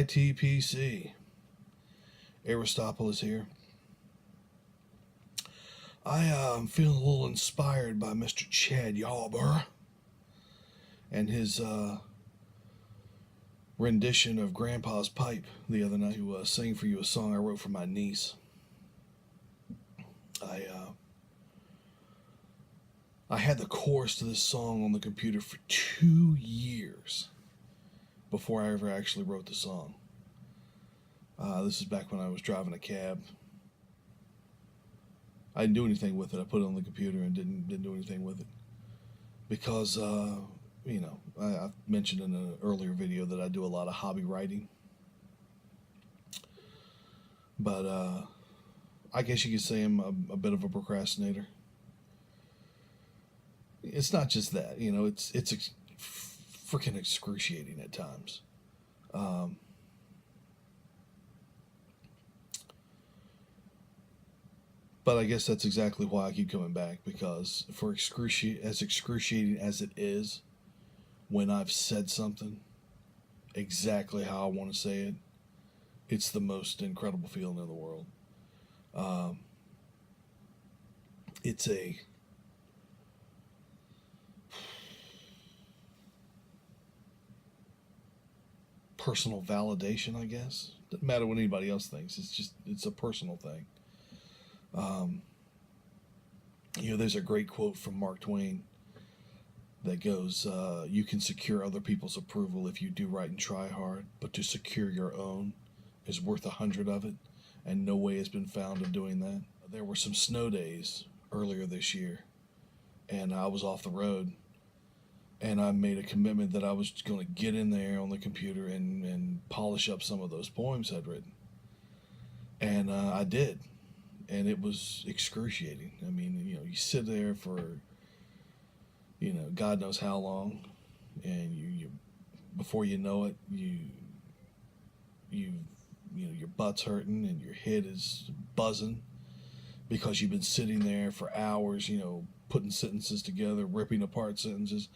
ITPC. Aerostoppolis here. I am feeling a little inspired by Mr. Chad Yarborough and his rendition of Grandpa's Pipe the other night to sing for you a song I wrote for my niece. I had the chorus to this song on the computer for 2 years before I ever actually wrote the song. This is back when I was driving a cab. I didn't do anything with it. I put it on the computer and didn't do anything with it because I mentioned in an earlier video that I do a lot of hobby writing, but I guess you could say I'm a bit of a procrastinator. It's not just that, it's freaking excruciating at times. But I guess that's exactly why I keep coming back, because for as excruciating as it is, when I've said something exactly how I want to say it, it's the most incredible feeling in the world. It's a personal validation, I guess. Doesn't matter what anybody else thinks. It's a personal thing. There's a great quote from Mark Twain that goes, you can secure other people's approval if you do right and try hard, but to secure your own is worth 100 of it, and no way has been found of doing that. There were some snow days earlier this year, and I was off the road, and I made a commitment that I was going to get in there on the computer and polish up some of those poems I'd written. And I did. And it was excruciating. I mean, you sit there for, God knows how long, and you before you know it, your butt's hurting and your head is buzzing because you've been sitting there for hours, putting sentences together, ripping apart sentences,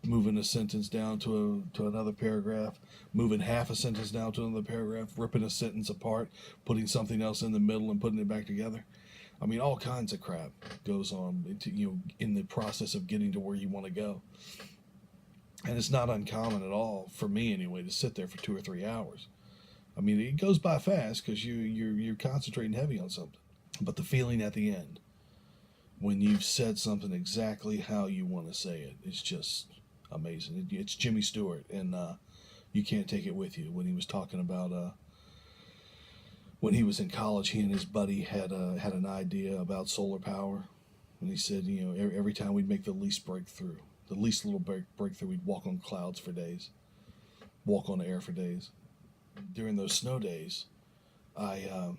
moving a sentence down to another paragraph, moving half a sentence down to another paragraph, ripping a sentence apart, putting something else in the middle and putting it back together. I mean, all kinds of crap goes on in the process of getting to where you want to go. And it's not uncommon at all, for me anyway, to sit there for 2 or 3 hours. I mean, it goes by fast because you're concentrating heavy on something. But the feeling at the end, when you've said something exactly how you want to say it, it's just amazing. It's Jimmy Stewart, and you can't take it with you. When he was talking about when he was in college, he and his buddy had an idea about solar power, and he said, every time we'd make the least breakthrough, the least little breakthrough, we'd walk on clouds for days, walk on air for days. During those snow days, I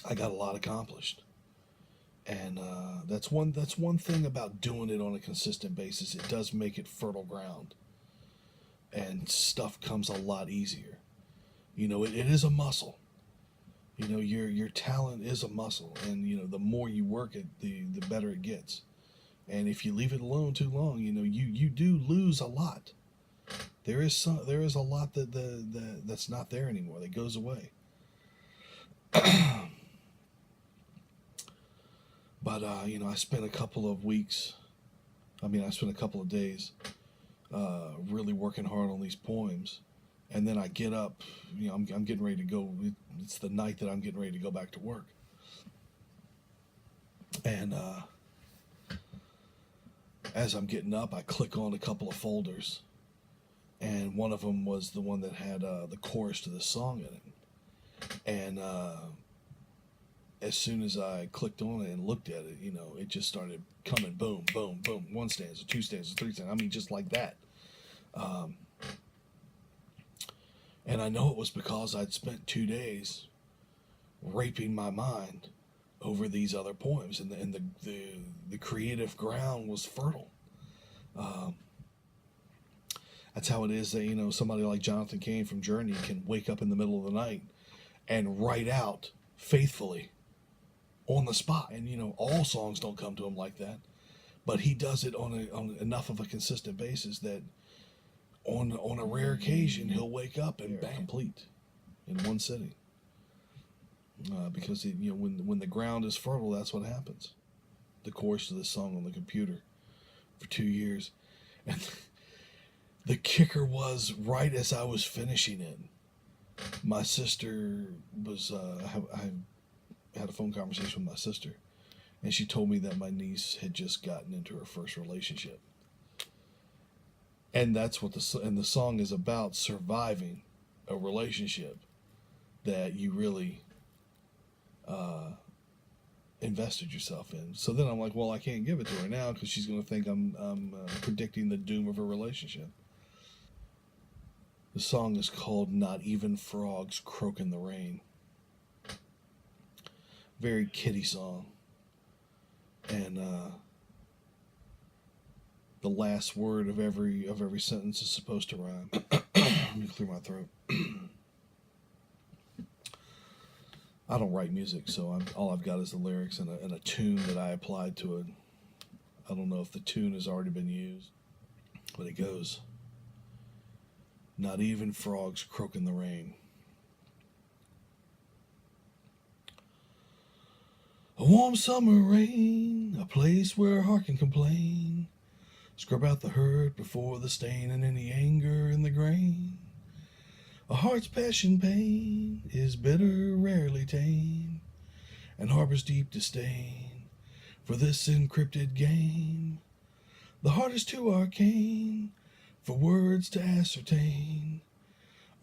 got a lot accomplished. And that's one thing about doing it on a consistent basis. It does make it fertile ground, and stuff comes a lot easier. It is a muscle. Your talent is a muscle, and the more you work it, the better it gets. And if you leave it alone too long, you do lose a lot. There is a lot that's not there anymore, that goes away. But, I spent a couple of days really working hard on these poems. And then I get up, I'm getting ready to go. It's the night that I'm getting ready to go back to work. And as I'm getting up, I click on a couple of folders. And one of them was the one that had the chorus to the song in it. And as soon as I clicked on it and looked at it, it just started coming, boom, boom, boom, 1 stanza, 2 stanzas, 3 stanzas. I mean, just like that. And I know it was because I'd spent 2 days raping my mind over these other poems, and the creative ground was fertile. That's how it is that, somebody like Jonathan Cain from Journey can wake up in the middle of the night and write out faithfully on the spot. And, all songs don't come to him like that, but he does it on enough of a consistent basis that on a rare occasion, he'll wake up and bang, complete in one sitting. Because when the ground is fertile, that's what happens. The chorus of this song on the computer for 2 years, and the kicker was right as I was finishing it, my sister was. I had a phone conversation with my sister, and she told me that my niece had just gotten into her first relationship, and that's what the song is about: surviving a relationship that you really invested yourself in. So then I'm like, well, I can't give it to her now because she's going to think I'm predicting the doom of her relationship. The song is called "Not Even Frogs Croak in the Rain." Very kiddie song, and the last word of every sentence is supposed to rhyme. Let me clear my throat. I don't write music, so all I've got is the lyrics and a tune that I applied to it. I don't know if the tune has already been used, but it goes, "Not even frogs croak in the rain. A warm summer rain, a place where a heart can complain. Scrub out the hurt before the stain and any anger in the grain. A heart's passion pain is bitter, rarely tame, and harbors deep disdain for this encrypted game. The heart is too arcane for words to ascertain.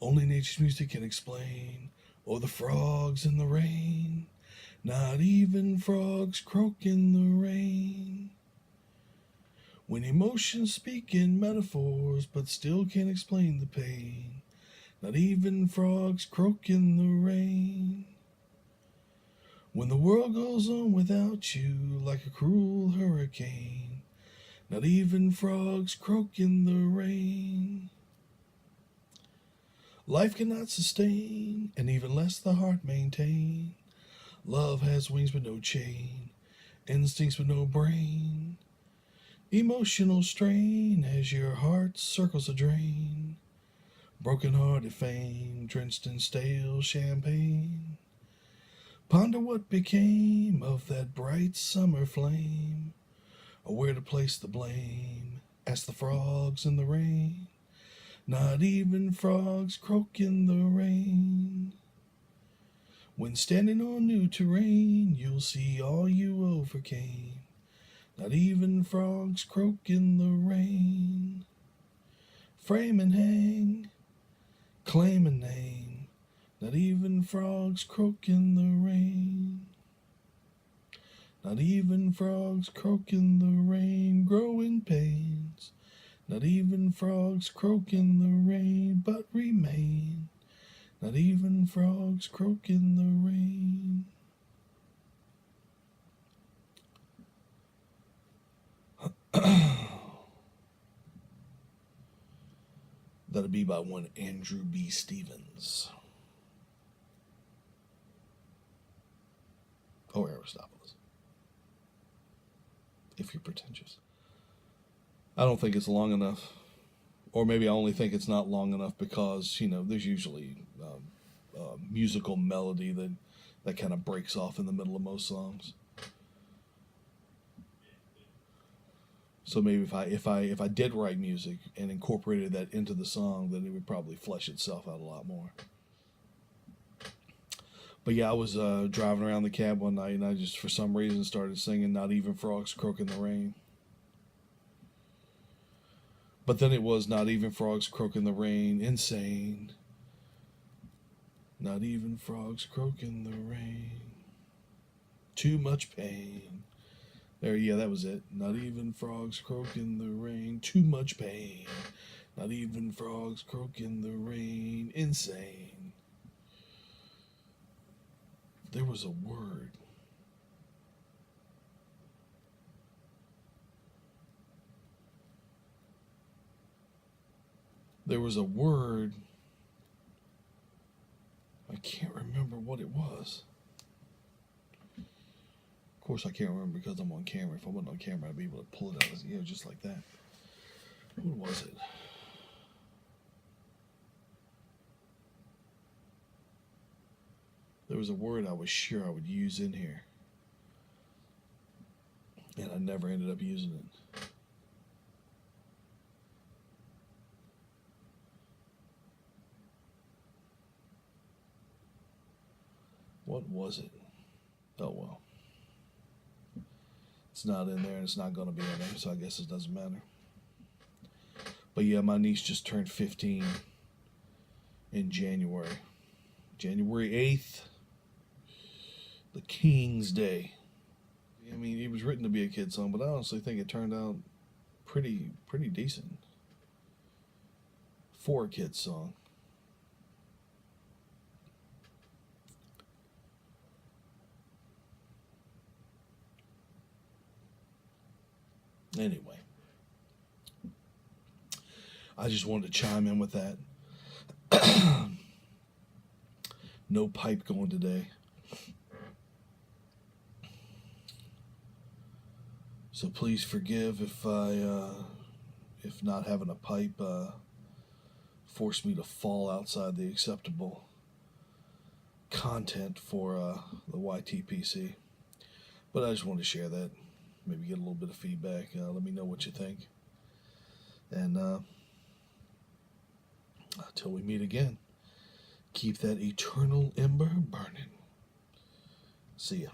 Only nature's music can explain, or the frogs in the rain. Not even frogs croak in the rain. When emotions speak in metaphors, but still can't explain the pain. Not even frogs croak in the rain. When the world goes on without you, like a cruel hurricane. Not even frogs croak in the rain. Life cannot sustain, and even less the heart maintain. Love has wings but no chain, instincts but no brain. Emotional strain as your heart circles a drain. Broken-hearted fame, drenched in stale champagne. Ponder what became of that bright summer flame, or where to place the blame. Ask the frogs in the rain. Not even frogs croak in the rain. When standing on new terrain, you'll see all you overcame. Not even frogs croak in the rain. Frame and hang, claim a name. Not even frogs croak in the rain. Not even frogs croak in the rain. Growing pains. Not even frogs croak in the rain, but remain. Not even frogs croak in the rain. That'll be by one Andrew B. Stevens. Or Aerostoppolis, if you're pretentious. I don't think it's long enough. Or maybe I only think it's not long enough because, there's usually musical melody that kind of breaks off in the middle of most songs. So maybe if I did write music and incorporated that into the song, then it would probably flesh itself out a lot more. But yeah, I was driving around the cab one night and I just, for some reason, started singing "Not Even Frogs Croak in the Rain." But then it was "Not Even Frogs Croak in the Rain," insane. Not even frogs croak in the rain. Too much pain. That was it. Not even frogs croak in the rain. Too much pain. Not even frogs croak in the rain. Insane. There was a word. There was a word. I can't remember what it was. Of course, I can't remember because I'm on camera. If I wasn't on camera, I'd be able to pull it out, just like that. What was it? There was a word I was sure I would use in here, and I never ended up using it. What was it? Oh well. It's not in there, and it's not going to be in there, so I guess it doesn't matter. But yeah, my niece just turned 15 in January. January 8th, the King's Day. I mean, it was written to be a kid's song, but I honestly think it turned out pretty decent for a kid's song. Anyway, I just wanted to chime in with that. No pipe going today. So please forgive if if not having a pipe forced me to fall outside the acceptable content for the YTPC. But I just wanted to share that. Maybe get a little bit of feedback. Let me know what you think. And until we meet again, keep that eternal ember burning. See ya.